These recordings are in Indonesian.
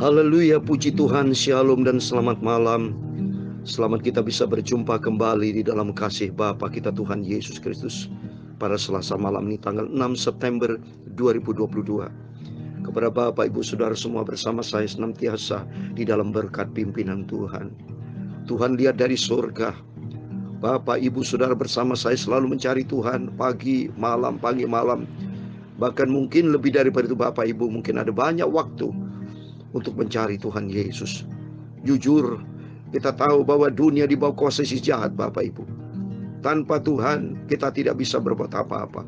Haleluya, puji Tuhan, shalom dan selamat malam. Selamat kita bisa berjumpa kembali di dalam kasih Bapa kita Tuhan Yesus Kristus pada Selasa malam ini tanggal 6 September 2022. Kepada Bapak, Ibu, Saudara semua bersama saya senantiasa di dalam berkat pimpinan Tuhan. Tuhan lihat dari surga. Bapak, Ibu, Saudara bersama saya selalu mencari Tuhan pagi, malam. Bahkan mungkin lebih daripada itu Bapak, Ibu, mungkin ada banyak waktu untuk mencari Tuhan Yesus. Jujur, kita tahu bahwa dunia di bawah kuasa si jahat Bapak Ibu. Tanpa Tuhan kita tidak bisa berbuat apa-apa.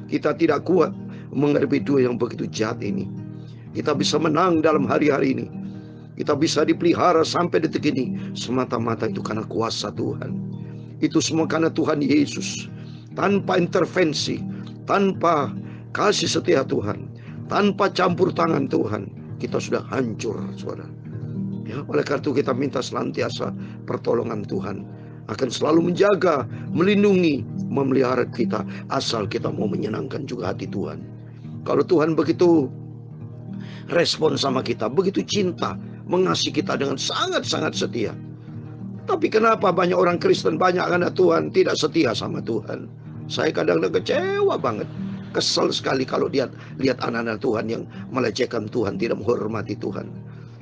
Kita tidak kuat menghadapi dunia yang begitu jahat ini. Kita bisa menang dalam hari-hari ini. Kita bisa dipelihara sampai detik ini semata-mata itu karena kuasa Tuhan. Itu semua karena Tuhan Yesus. Tanpa intervensi, tanpa kasih setia Tuhan, tanpa campur tangan Tuhan, kita sudah hancur, saudara. Ya, oleh karena itu kita minta senantiasa pertolongan Tuhan akan selalu menjaga, melindungi, memelihara kita, asal kita mau menyenangkan juga hati Tuhan. Kalau Tuhan begitu respon sama kita, begitu cinta, mengasihi kita dengan sangat-sangat setia. Tapi kenapa banyak orang Kristen, banyak anak Tuhan tidak setia sama Tuhan? Saya kadang-kadang kecewa banget. Kesal sekali kalau lihat anak-anak Tuhan yang melecehkan Tuhan, tidak menghormati Tuhan.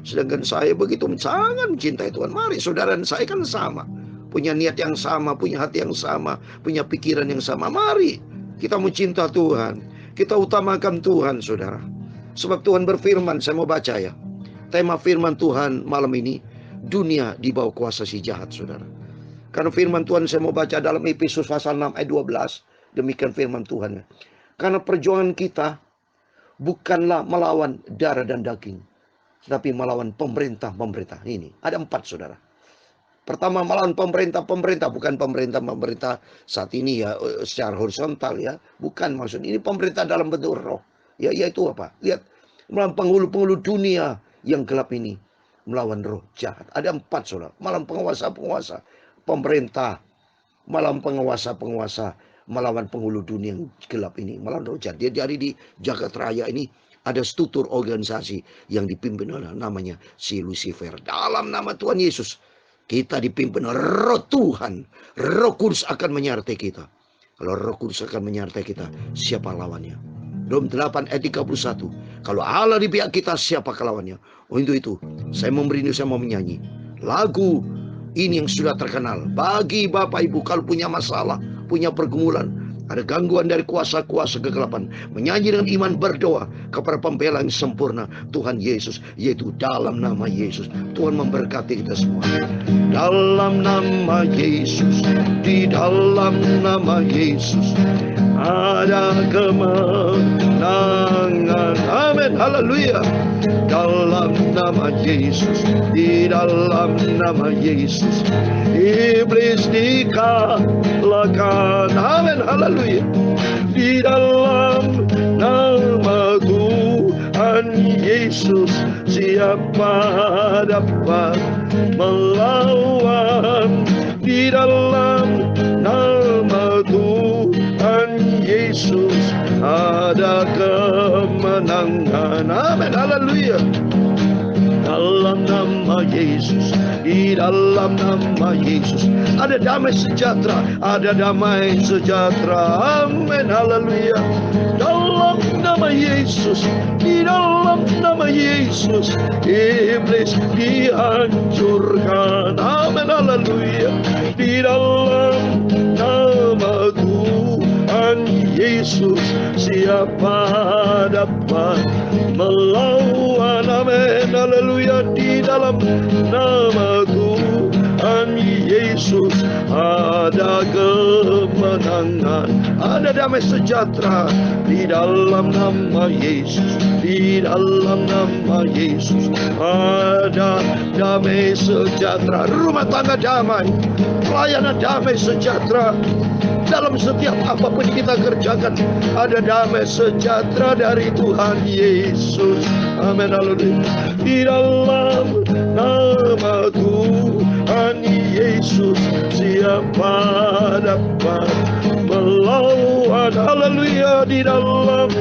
Sedangkan saya begitu sangat mencintai Tuhan. Mari saudara dan saya kan sama, punya niat yang sama, punya hati yang sama, punya pikiran yang sama. Mari kita mencinta Tuhan, kita utamakan Tuhan, saudara. Sebab Tuhan berfirman, saya mau baca ya. Tema firman Tuhan malam ini, dunia di bawah kuasa si jahat, saudara. Karena firman Tuhan saya mau baca dalam Efesus pasal 6 ayat 12. Demikian firman Tuhan. Karena perjuangan kita bukanlah melawan darah dan daging, tapi melawan pemerintah-pemerintah. Ini ada 4, saudara. Pertama, melawan pemerintah, bukan pemerintah saat ini ya secara horizontal ya, bukan maksud ini pemerintah dalam bentuk roh. Ya, yaitu apa? Lihat, melawan penghulu-penghulu dunia yang gelap ini, melawan roh jahat. Ada 4, saudara. Melawan penguasa-penguasa, pemerintah, melawan penguasa-penguasa, melawan penghulu dunia yang gelap ini, melawan roh jahat. Jadi di jagat raya ini ada struktur organisasi yang dipimpin oleh namanya si Lucifer. Dalam nama Tuhan Yesus, kita dipimpin oleh roh Tuhan. Roh Kudus akan menyertai kita. Kalau roh Kudus akan menyertai kita, siapa lawannya? Rom 8 ayat 31. Kalau Allah di pihak kita, siapa lawannya? Untuk itu, saya mau menyanyi lagu ini yang sudah terkenal. Bagi Bapak Ibu kalau punya masalah, punya pergumulan, ada gangguan dari kuasa-kuasa kegelapan, menyanyi dengan iman berdoa kepada pembela yang sempurna, Tuhan Yesus, yaitu dalam nama Yesus. Tuhan memberkati kita semua. Dalam nama Yesus, di dalam nama Yesus ada kemenangan. Amin, haleluya. Dalam nama Yesus, di dalam nama Yesus, iblis dikalahkan. Amin, haleluya. Di dalam nama Tuhan Yesus, siapa dapat melawan? Di dalam nama Tuhan Yesus ada kemenangan. Amin, haleluya. Dalam nama Yesus, di dalam nama Yesus ada damai sejahtera, ada damai sejahtera. Amin, haleluya. Dalam nama Yesus, di dalam nama Yesus, iblis dihancurkan. Amin, haleluya. Di dalam nama Tuhan Yesus, siapa dapat melawan? Amin, haleluya. Di dalam nama Tuhan Yesus ada kemenangan, ada damai sejahtera. Di dalam nama Yesus, di dalam nama Yesus ada damai sejahtera. Rumah tangga damai, pelayanan damai sejahtera. Dalam setiap apapun kita kerjakan ada damai sejahtera dari Tuhan Yesus. Amin, haleluya. Di dalam nama Tuhan Yesus, siapa dapat melawan? Haleluya. Di dalam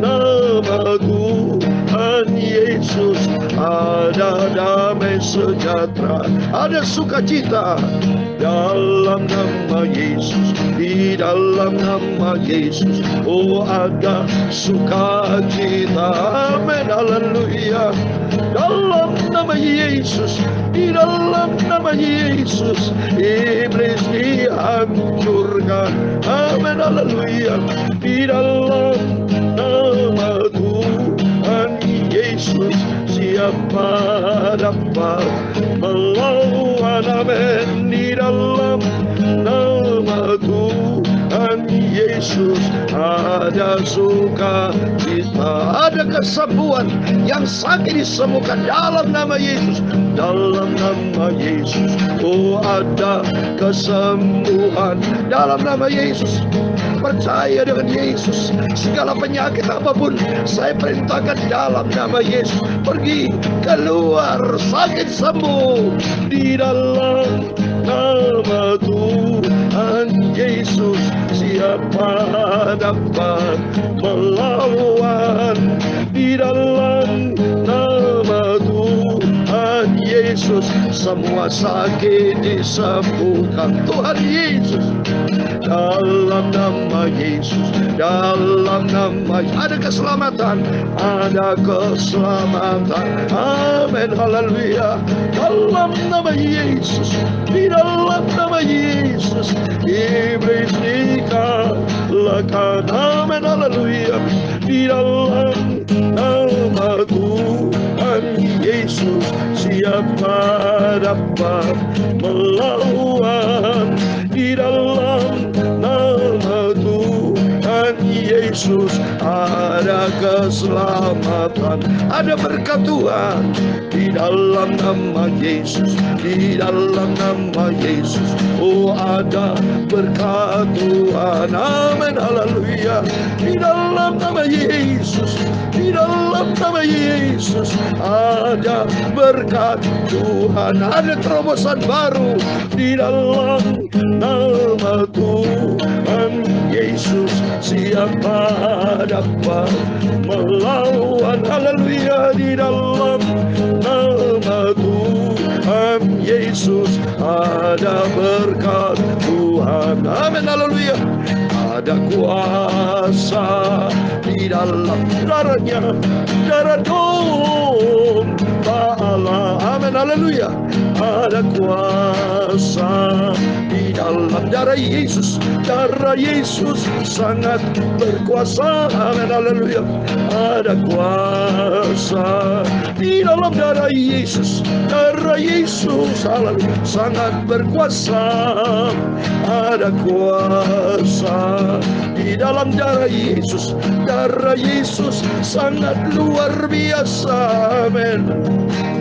nama Tuhan Yesus sejahtera, ada sukacita dalam nama Yesus. Di dalam nama Yesus, oh ada sukacita. Amin, haleluya. Dalam nama Yesus, di dalam nama Yesus, iblis dihancurkan. Amin, haleluya. Di dalam nama Tuhan Yesus, siapa dapat melawan? Amin. Di dalam nama Tuhan Yesus ada sukacita, ada kesembuhan. Yang sakit disembuhkan dalam nama Yesus. Dalam nama Yesus, oh ada kesembuhan dalam nama Yesus. Percaya dengan Yesus, segala penyakit apapun saya perintahkan dalam nama Yesus, pergi, keluar, sakit sembuh. Di dalam nama Tuhan Yesus, siapa dapat melawan? Di dalam nama Tuhan Yesus, semua sakit disembuhkan. Tuhan Yesus, dalam nama Yesus, dalam nama ada keselamatan, ada keselamatan. Amin, haleluya. Dalam nama Yesus, di dalam nama Yesus, iblis dikalahkan. Amin, haleluya. Di dalam nama Tuhan Yesus, siapa dapat melawan? Di dalam nama Tuhan Yesus ada keselamatan, ada berkat Tuhan. Di dalam nama Yesus, di dalam nama Yesus, oh ada berkat Tuhan. Amin, haleluya. Di dalam nama Yesus, di dalam nama Yesus ada berkat Tuhan, ada terobosan baru. Di dalam nama Tuhan Yesus, siapa dapat melawan? Haleluya. Di dalam nama Tuhan Yesus ada berkat Tuhan. Amin, haleluya. Ada kuasa di dalam darahnya, darah domba Allah. Amin, haleluya. Ada kuasa di dalam darah Yesus. Darah Yesus sangat berkuasa. Amin, haleluya. Ada kuasa di dalam darah Yesus. Darah Yesus, haleluya, sangat berkuasa. Ada kuasa di dalam darah Yesus. Darah Yesus sangat luar biasa. Amin.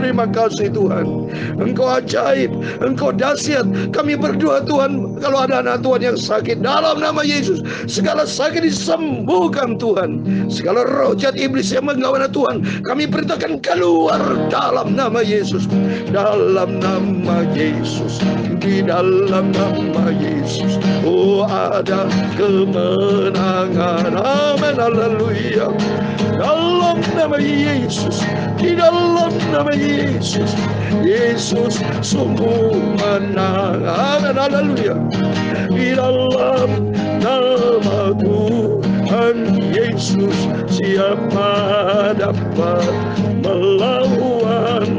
Terima kasih Tuhan, Engkau ajaib, Engkau dahsyat. Kami berdoa Tuhan, kalau ada anak Tuhan yang sakit, dalam nama Yesus, segala sakit disembuhkan Tuhan. Segala roh jahat iblis yang mengganggu anak Tuhan, kami perintahkan keluar dalam nama Yesus. Dalam nama Yesus, di dalam nama Yesus, oh ada kemenangan. Amin, haleluya. Dalam nama Yesus, di dalam nama Yesus, Yesus sungguh menang. Amin, haleluya. Di dalam nama Tuhan Yesus, siapa dapat melawan?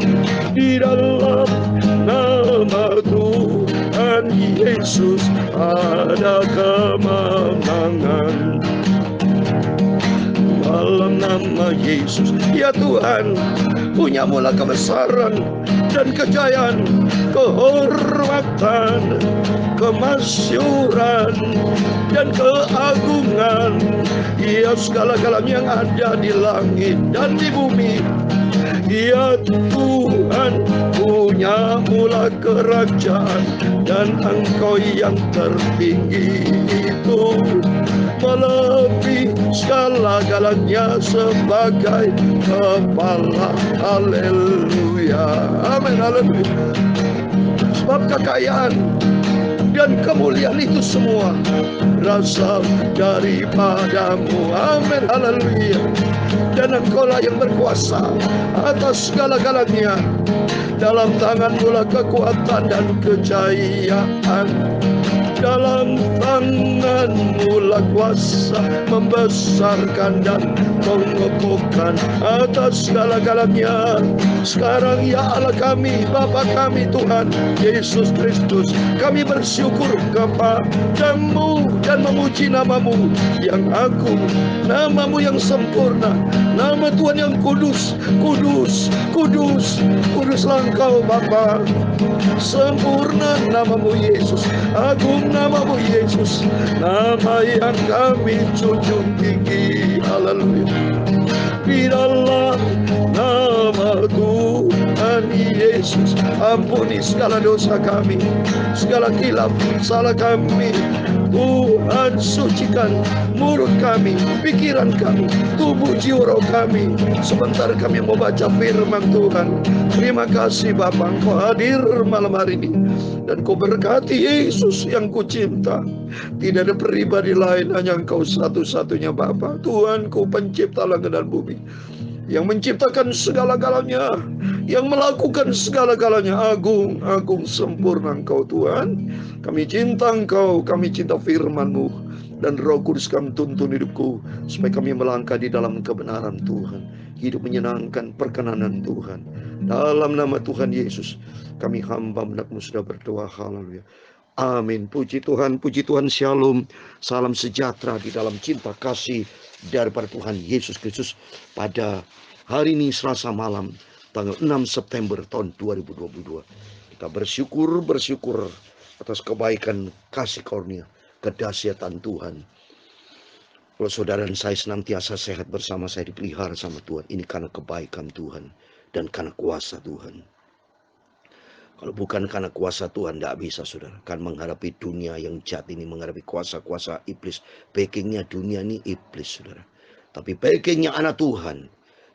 Di dalam nama Tuhan Yesus ada kemenangan. Dalam nama Yesus, ya Tuhan, punyamulah kebesaran dan kejayaan, kehormatan, kemasyuran, dan keagungan. Ya segala-galanya yang ada di langit dan di bumi. Ya Tuhan, punyamulah kerajaan, dan Engkau yang tertinggi itu melebihi segala-galanya sebagai kepala. Haleluya. Amin, haleluya. Sebab kekayaan dan kemuliaan itu semua berasal daripadamu. Amin, haleluya. dan Engkaulah yang berkuasa atas segala-galanya. Dalam tangan-Mu lah kekuatan dan kejayaan. Dalam tangan-Mu lah kuasa membesarkan dan mengokohkan atas segala-galanya. Sekarang ya Allah kami, Bapa kami Tuhan Yesus Kristus, kami bersyukur kepada-Mu dan memuji nama-Mu yang agung, nama-Mu yang sempurna, nama Tuhan yang kudus, kudus, kudus, kuduslah Engkau Bapa. Sempurna namamu Yesus, agung namamu Yesus, nama yang kami junjung tinggi. Haleluya. Di dalam nama Tuhan Yesus, ampuni segala dosa kami, segala khilaf, salah kami. Tuhan sucikan mulut kami, pikiran kami, tubuh jiwa roh kami. Sebentar kami mau baca firman Tuhan. Terima kasih Bapa, Engkau hadir malam hari ini, dan Kau berkati Yesus yang Kucinta. Tidak ada pribadi lain, hanya Engkau satu-satunya Bapa. Tuhan, Kau pencipta langit dan bumi, yang menciptakan segala-galanya, yang melakukan segala-galanya. Agung, agung, sempurna Engkau Tuhan. Kami cinta Engkau, kami cinta firman-Mu, dan Roh Kudus kami tuntun hidupku, supaya kami melangkah di dalam kebenaran Tuhan, hidup menyenangkan perkenanan Tuhan. Dalam nama Tuhan Yesus, kami hamba anak-Mu sudah berdoa. Haleluya. Amin. Puji Tuhan, shalom. Salam sejahtera di dalam cinta kasih daripada Tuhan Yesus Kristus. Pada hari ini Selasa malam, tanggal 6 September tahun 2022. Kita bersyukur atas kebaikan, kasih karunia, kedahsyatan Tuhan. Kalau saudara dan saya senantiasa sehat bersama, saya dipelihara sama Tuhan, ini karena kebaikan Tuhan dan karena kuasa Tuhan. Kalau bukan karena kuasa Tuhan, tidak bisa saudara. Kan menghadapi dunia yang jahat ini, menghadapi kuasa-kuasa iblis. Backingnya dunia ini iblis saudara. Tapi backingnya anak Tuhan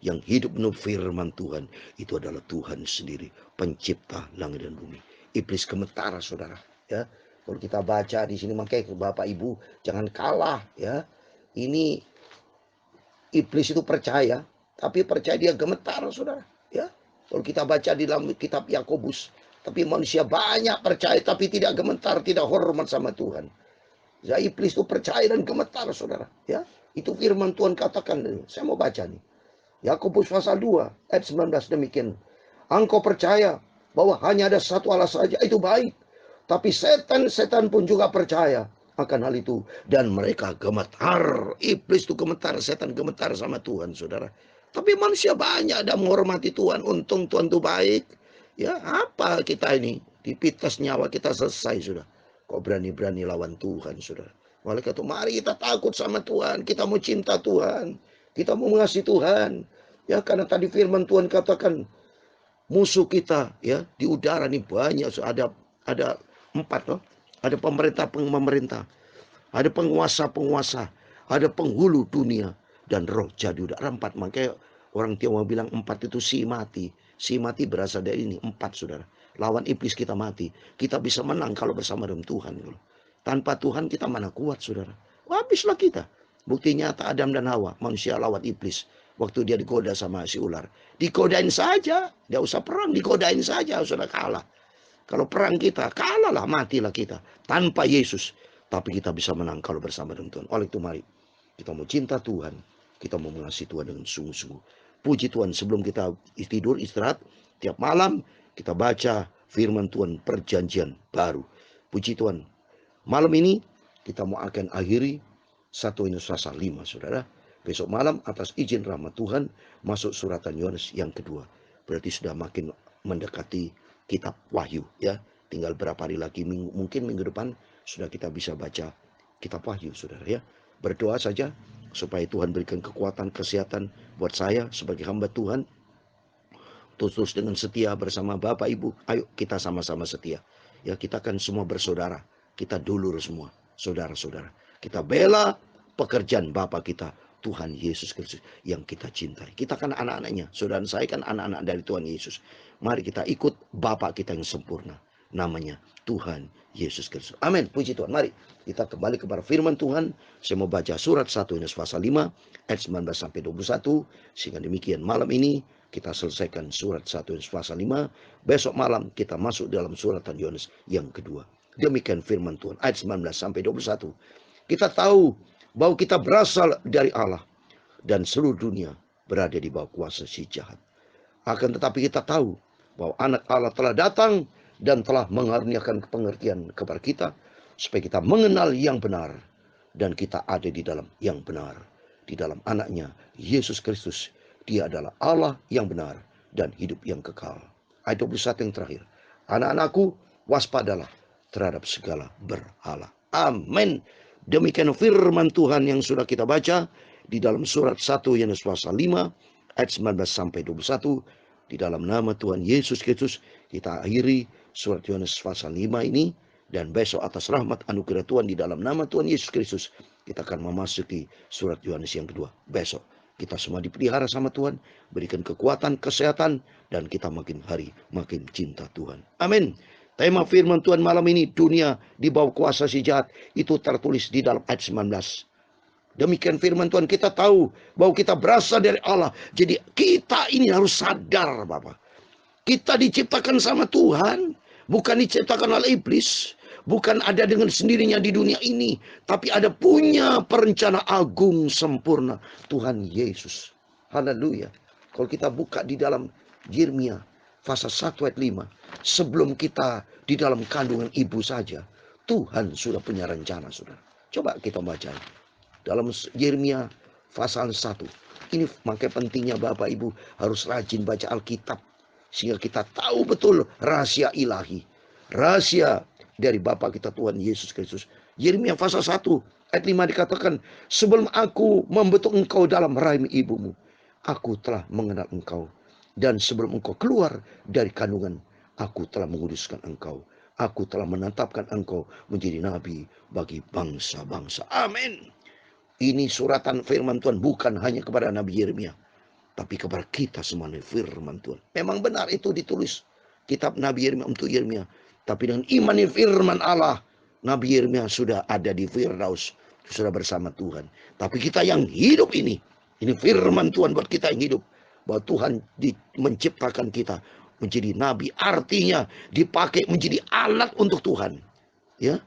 yang hidup menurut firman Tuhan, itu adalah Tuhan sendiri, pencipta langit dan bumi. Iblis gemetar saudara. Ya, kalau kita baca di sini, makanya Bapak Ibu jangan kalah ya. Ini iblis itu percaya, tapi percaya dia gemetar saudara. Ya, kalau kita baca di dalam kitab Yakobus, tapi manusia banyak percaya tapi tidak gemetar, tidak hormat sama Tuhan. Ya, iblis itu percaya dan gemetar saudara. Ya, itu firman Tuhan katakan. Saya mau baca nih. Yakobus pasal 2 ayat 19 demikian. Engkau percaya bahwa hanya ada satu Allah saja, itu baik. Tapi setan pun juga percaya akan hal itu, dan mereka gemetar. Iblis itu gemetar, setan gemetar sama Tuhan saudara. Tapi manusia banyak ada menghormati Tuhan. Untung Tuhan itu baik. Ya, apa kita ini? Dipitas nyawa kita selesai sudah. Kok berani-berani lawan Tuhan saudara. Malaikat itu, mari kita takut sama Tuhan. Kita mau cinta Tuhan. Kita mau mengasihi Tuhan. Ya, karena tadi firman Tuhan katakan, musuh kita ya di udara ini banyak. Ada 4 loh. Ada pemerintah, ada penguasa, ada penghulu dunia, dan roh jadi udara. 4. Makanya orang Tionghoa bilang 4 itu si mati. Si mati berasal dari ini 4 saudara. Lawan iblis kita mati. Kita bisa menang kalau bersama dengan Tuhan. Tanpa Tuhan kita mana kuat saudara. Habislah kita. Bukti nyata Adam dan Hawa, manusia lawan iblis. Waktu dia digoda sama si ular. Digodain saja. Dia usah perang, digodain saja sudah kalah. Kalau perang kita, kalahlah, matilah kita. Tanpa Yesus. Tapi kita bisa menang kalau bersama dengan Tuhan. Oleh itu mari, kita mau cinta Tuhan. Kita mau mengasihi Tuhan dengan sungguh-sungguh. Puji Tuhan, sebelum kita tidur, istirahat, tiap malam kita baca firman Tuhan, perjanjian baru. Puji Tuhan. Malam ini kita mau akan akhiri 1 Selasa 5 saudara. Besok malam atas izin rahmat Tuhan masuk suratan Yohanes yang kedua. Berarti sudah makin mendekati kitab Wahyu ya. Tinggal berapa hari lagi, mungkin minggu depan sudah kita bisa baca kitab Wahyu saudara ya. Berdoa saja supaya Tuhan berikan kekuatan, kesehatan buat saya sebagai hamba Tuhan. Terus dengan setia bersama Bapak Ibu. Ayo kita sama-sama setia. Ya, kita kan semua bersaudara. Kita dulur semua, saudara-saudara. Kita bela pekerjaan Bapak kita, Tuhan Yesus Kristus yang kita cintai. Kita kan anak-anaknya. Saudara saya kan anak-anak dari Tuhan Yesus. Mari kita ikut Bapak kita yang sempurna. namanya Tuhan Yesus Kristus. Amin. Puji Tuhan. Mari kita kembali kepada firman Tuhan. Saya mau baca surat 1 Yohanes pasal 5 ayat 19 sampai 21. Sehingga demikian malam ini kita selesaikan surat 1 Yohanes pasal 5. Besok malam kita masuk dalam surat Yohanes yang kedua. Demikian firman Tuhan ayat 19 sampai 21. Kita tahu bahwa kita berasal dari Allah dan seluruh dunia berada di bawah kuasa si jahat. Akan tetapi kita tahu bahwa anak Allah telah datang dan telah mengaruniakan pengertian kepada kita supaya kita mengenal yang benar dan kita ada di dalam yang benar, di dalam anaknya Yesus Kristus. Dia adalah Allah yang benar dan hidup yang kekal. Ayat 21 yang terakhir. Anak-anakku, waspadalah terhadap segala berhala. Amin. Demikian firman Tuhan yang sudah kita baca di dalam surat 1 Yohanes pasal 5 ayat 19 sampai 21. Di dalam nama Tuhan Yesus Kristus kita akhiri surat Yohanes pasal 5 ini. Dan besok atas rahmat anugerah Tuhan di dalam nama Tuhan Yesus Kristus kita akan memasuki surat Yohanes yang kedua. Besok kita semua dipelihara sama Tuhan, berikan kekuatan, kesehatan, dan kita makin hari makin cinta Tuhan. Amin. Tema firman Tuhan malam ini, dunia di bawah kuasa si jahat, itu tertulis di dalam ayat 19. Demikian firman Tuhan, kita tahu bahwa kita berasal dari Allah. Jadi kita ini harus sadar, Bapak. Kita diciptakan sama Tuhan, bukan diciptakan oleh iblis. Bukan ada dengan sendirinya di dunia ini, tapi ada punya perencana agung sempurna Tuhan Yesus. Haleluya. Kalau kita buka di dalam Yeremia pasal 1 ayat 5, sebelum kita di dalam kandungan ibu saja, Tuhan sudah punya rencana, saudara. Coba kita baca dalam Yeremia pasal 1. Ini makanya pentingnya Bapak Ibu harus rajin baca Alkitab, sehingga kita tahu betul rahasia ilahi, rahasia dari Bapa kita Tuhan Yesus Kristus. Yeremia pasal 1 ayat 5 dikatakan, sebelum aku membentuk engkau dalam rahim ibumu, aku telah mengenal engkau. Dan sebelum engkau keluar dari kandungan, aku telah menguduskan engkau. Aku telah menetapkan engkau menjadi nabi bagi bangsa-bangsa. Amin. Ini suratan firman Tuhan bukan hanya kepada Nabi Yeremia, tapi kepada kita semua firman Tuhan. Memang benar itu ditulis kitab Nabi Yeremia untuk Yeremia. Tapi dengan iman firman Allah, Nabi Yeremia sudah ada di Firdaus, sudah bersama Tuhan. Tapi kita yang hidup ini firman Tuhan buat kita yang hidup. Bahwa Tuhan menciptakan kita menjadi nabi, artinya dipakai menjadi alat untuk Tuhan. Ya,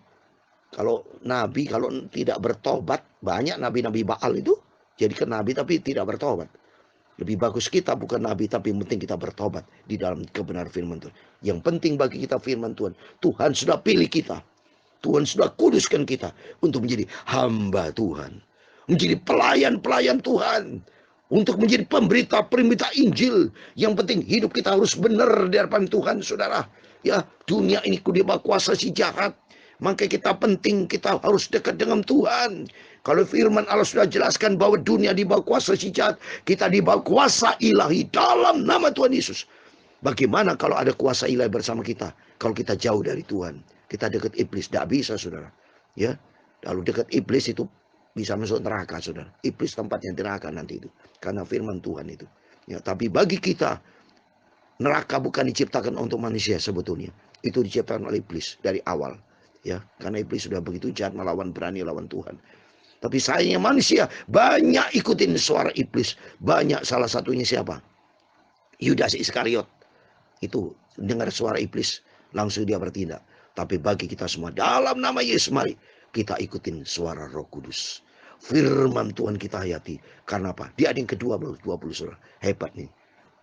kalau nabi kalau tidak bertobat, banyak nabi-nabi Baal itu jadikan nabi tapi tidak bertobat. Lebih bagus kita bukan nabi, tapi yang penting kita bertobat di dalam kebenaran firman Tuhan. Yang penting bagi kita firman Tuhan. Tuhan sudah pilih kita. Tuhan sudah kuduskan kita untuk menjadi hamba Tuhan. Menjadi pelayan-pelayan Tuhan. Untuk menjadi pemberita Injil. Yang penting hidup kita harus benar di hadapan Tuhan, saudara. Ya, dunia ini di bawah kuasa si jahat. Maka kita penting kita harus dekat dengan Tuhan. Kalau firman Allah sudah jelaskan bahwa dunia di bawah kuasa si jahat, kita di bawah kuasa ilahi dalam nama Tuhan Yesus. Bagaimana kalau ada kuasa ilahi bersama kita? Kalau kita jauh dari Tuhan, kita dekat iblis, tidak bisa, saudara. Ya, kalau dekat iblis itu bisa masuk neraka, saudara. Iblis tempatnya neraka nanti itu, karena firman Tuhan itu. Ya, tapi bagi kita neraka bukan diciptakan untuk manusia sebetulnya. Itu diciptakan oleh iblis dari awal. Ya, karena iblis sudah begitu jahat melawan, berani lawan Tuhan. Tapi sayangnya manusia banyak ikutin suara iblis. Banyak, salah satunya siapa? Yudas Iskariot. Itu dengar suara iblis, langsung dia bertindak. Tapi bagi kita semua dalam nama Yesus, mari kita ikutin suara Roh Kudus. Firman Tuhan kita hayati. Karena apa? Dia ada yang ke-20 saudara. Hebat nih.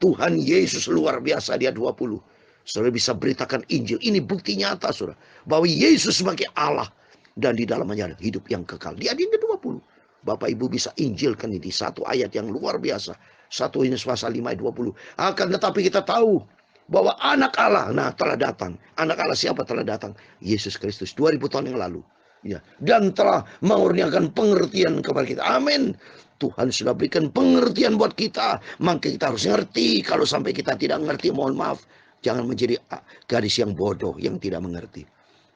Tuhan Yesus luar biasa, dia 20. Saudara bisa beritakan Injil. Ini bukti nyata saudara, bahwa Yesus sebagai Allah. Dan di dalamnya ada hidup yang kekal. Dia ada yang ke-20. Bapak Ibu bisa injilkan ini satu ayat yang luar biasa. 1 Yohanes pasal 5 ayat 20. Akan tetapi kita tahu bahwa anak Allah telah datang. Anak Allah siapa telah datang? Yesus Kristus 2000 tahun yang lalu. Ya, dan telah mengurniakan pengertian kepada kita. Amin. Tuhan sudah berikan pengertian buat kita. Maka kita harus ngerti. Kalau sampai kita tidak mengerti, mohon maaf. Jangan menjadi gadis yang bodoh, yang tidak mengerti.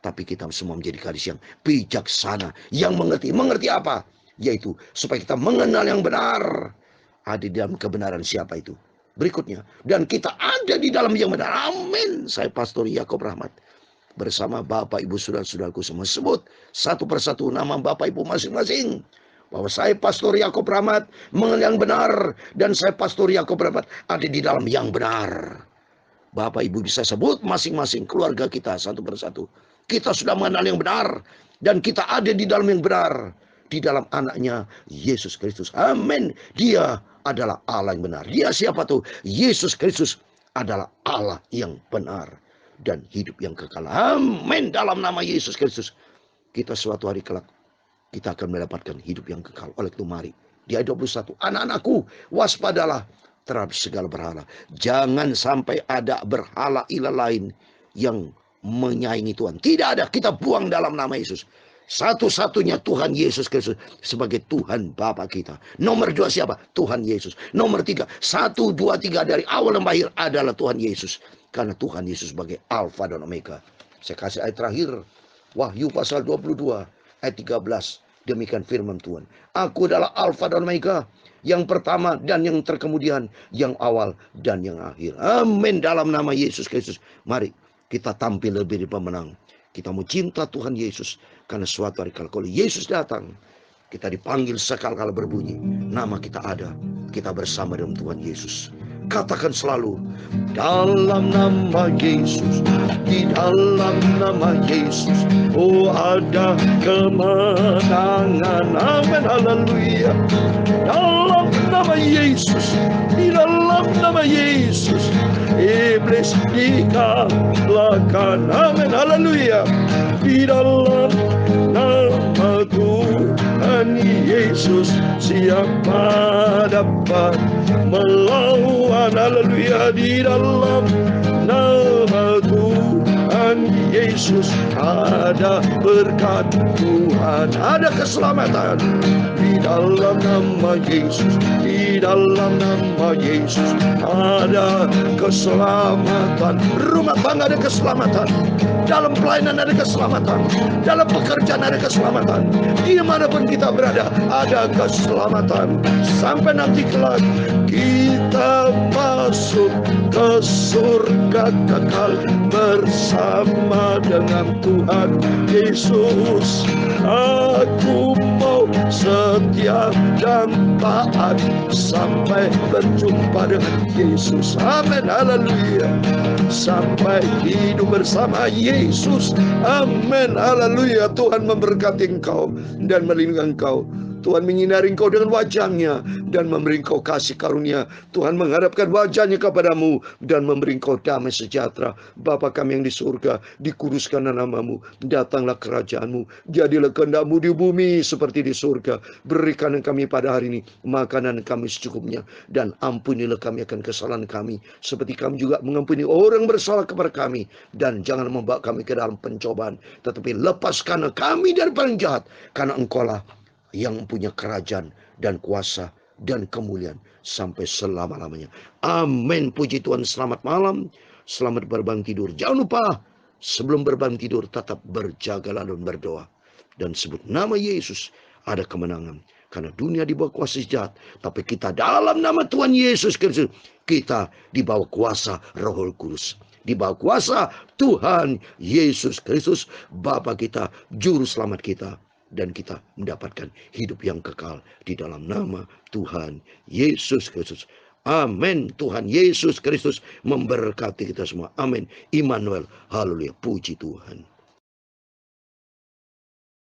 Tapi kita semua menjadi gadis yang bijaksana, yang mengerti. Mengerti apa? Yaitu supaya kita mengenal yang benar. Ada di dalam kebenaran siapa itu? Berikutnya. Dan kita ada di dalam yang benar. Amin. Saya Pastor Yakob Rahmat. bersama Bapak Ibu saudara-saudaraku semua. Sebut satu persatu nama Bapak Ibu masing-masing. Bahwa saya Pastor Yakob Rahmat mengenal yang benar, dan saya Pastor Yakob Rahmat ada di dalam yang benar. Bapak Ibu bisa sebut masing-masing keluarga kita satu persatu. Kita sudah mengenal yang benar, dan kita ada di dalam yang benar, di dalam anaknya Yesus Kristus. Amin. Dia adalah Allah yang benar. Dia siapa tuh? Yesus Kristus adalah Allah yang benar dan hidup yang kekal. Amin. Dalam nama Yesus Kristus, kita suatu hari kelak kita akan mendapatkan hidup yang kekal. Oleh itu mari, di ayat 21, anak-anakku, waspadalah terhadap segala berhala. Jangan sampai ada berhala ilah lain yang menyaingi Tuhan. Tidak ada, kita buang dalam nama Yesus. Satu-satunya Tuhan Yesus Kristus sebagai Tuhan Bapa kita. Nomor 2 siapa? Tuhan Yesus. Nomor 3, 1, 2, 3 dari awal dan akhir adalah Tuhan Yesus. Karena Tuhan Yesus sebagai Alfa dan Omega. Saya kasih ayat terakhir, Wahyu pasal 22 ayat 13. Demikian firman Tuhan. Aku adalah Alfa dan Omega, yang pertama dan yang terkemudian, yang awal dan yang akhir. Amin. Dalam nama Yesus Kristus, mari kita tampil lebih dari pemenang. Kita mau cinta Tuhan Yesus, karena suatu hari kalau Yesus datang, kita dipanggil sekali-kali berbunyi, nama kita ada, kita bersama dengan Tuhan Yesus. Katakan selalu, dalam nama Yesus, di dalam nama Yesus, oh ada kemenangan. Amin, haleluya. Dalam nama Yesus, di dalam nama Yesus, iblis dikalahkan. Amin, haleluya. Di dalam nama Tuhan Yesus, siapa dapat melawan? Haleluya. Di dalam nama Tuhan Yesus ada berkat Tuhan, ada keselamatan. Di dalam nama Yesus, di dalam nama Yesus ada keselamatan. Rumah tangga ada keselamatan, dalam pelayanan ada keselamatan, dalam pekerjaan ada keselamatan. Dimanapun kita berada ada keselamatan. Sampai nanti kelak kita masuk ke surga kekal bersama dengan Tuhan Yesus. Aku mau setia dan taat sampai berjumpa dengan Yesus. Amin, haleluya. Sampai hidup bersama Yesus. Amin, haleluya. Tuhan memberkati engkau dan melindungi engkau. Tuhan menyinari engkau dengan wajahnya dan memberi engkau kasih karunia. Tuhan menghadapkan wajahnya kepadamu dan memberi engkau damai sejahtera. Bapa kami yang di surga, dikuduskanlah namamu, datanglah kerajaanmu, jadilah kehendakmu di bumi seperti di surga. Berikan kami pada hari ini makanan kami secukupnya, dan ampunilah kami akan kesalahan kami, seperti kami juga mengampuni orang bersalah kepada kami. Dan jangan membawa kami ke dalam pencobaan, tetapi lepaskanlah kami dari paling jahat, karena engkaulah yang punya kerajaan dan kuasa dan kemuliaan sampai selama-lamanya. Amin. Puji Tuhan. Selamat malam, selamat berbangun tidur. Jangan lupa sebelum berbangun tidur tetap berjagalah dan berdoa, dan sebut nama Yesus, ada kemenangan. Karena dunia di bawah kuasa jahat, tapi kita dalam nama Tuhan Yesus Kristus, kita di bawah kuasa Roh Kudus, di bawah kuasa Tuhan Yesus Kristus, Bapa kita, juru selamat kita. Dan kita mendapatkan hidup yang kekal di dalam nama Tuhan Yesus Kristus. Amin. Tuhan Yesus Kristus memberkati kita semua. Amin. Immanuel. Haleluya. Puji Tuhan.